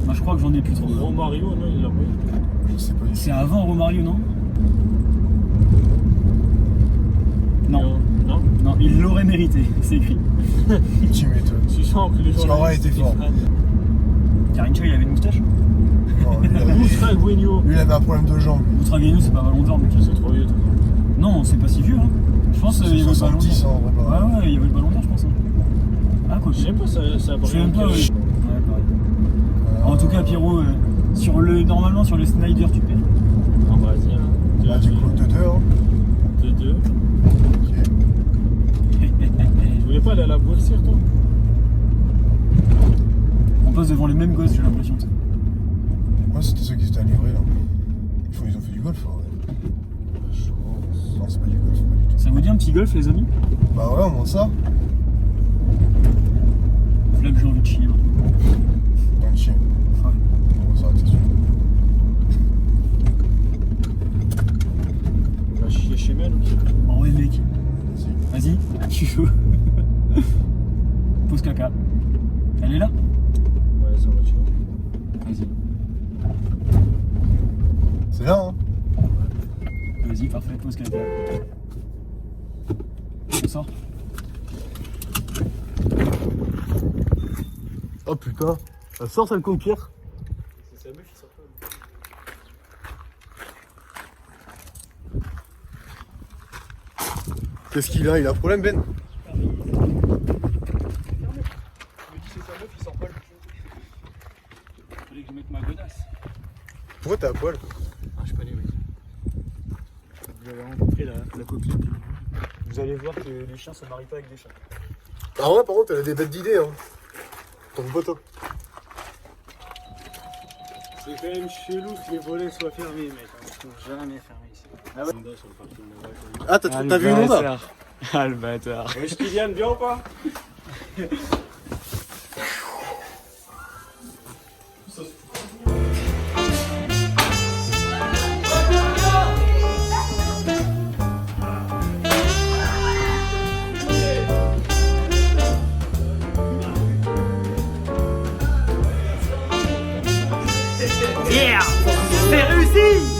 Moi, je crois que j'en ai plus trop. Romario, non, il l'a envoyé. Je sais pas du tout. C'est avant Romario, non? Non. Non. Non, il l'aurait mérité, c'est écrit. Tu m'étonnes. Tu sens que les gens. Suarez était fort. Carincha, il avait une moustache. Non, lui, Butragueño. il avait un problème de jambe. Outragueño, c'est pas Ballon d'Or, mec. C'est trop vieux, toi. Non, c'est pas si vieux, hein. Je pense qu'il y avait le Ballon 70 d'Or. ans, en vrai. Ouais, il y avait le Ballon d'Or, je pense. Hein. Ah, quoi. Je sais pas, ça Je sais même pas, ouais. ouais. Ouais, pareil. En tout cas, Pierrot, normalement sur le Snyder, tu perds. Ah, vas-y, hein. Bah, du coup, 2-2, hein. 2-2. Ok. Tu voulais pas aller à la Boursière, toi? On passe devant les mêmes gosses, j'ai l'impression. Moi, c'était ceux qui étaient à livrer, là. Ils ont fait du golf, en vrai. Non, c'est pas du golf, pas du tout. Ça vous dit un petit golf, les amis? Bah ouais, on monte ça. Là que j'ai envie de chier, maintenant. On chien. Ouais. On va s'arrêter dessus. On va chier chez Mel ou qui? Oh ouais, mec. Vas-y. Vas-y, je suis chaud. Pose caca. Elle est là? Ouais, c'est en voiture. Vas-y. C'est là, hein. Vas-y, parfait, pose caca. On sort. Oh putain. Ça sort, ça le conquiert. C'est sa meuf qui sort pas. Qu'est-ce qu'il a? Il a un problème, Ben? Il me dit c'est sa meuf, il sort pas le jeu. Fallait que je mette ma godasse. Pourquoi t'es à poil? Ah, je connais, mec. Vous avez rencontré la copine. Vous allez voir que les chiens se marient pas avec des chats. Ah ouais, par contre, elle a des bêtes d'idées, hein. Ton poteau. C'est quand même chelou que les volets soient fermés, mec. Ils sont jamais fermés ici. Ah ouais? Honda sur le parking de la voiture. Ah, t'as vu une Honda? Ah, le bâtard. Wesh Kylian, bien ou pas? Yeah! C'est réussi!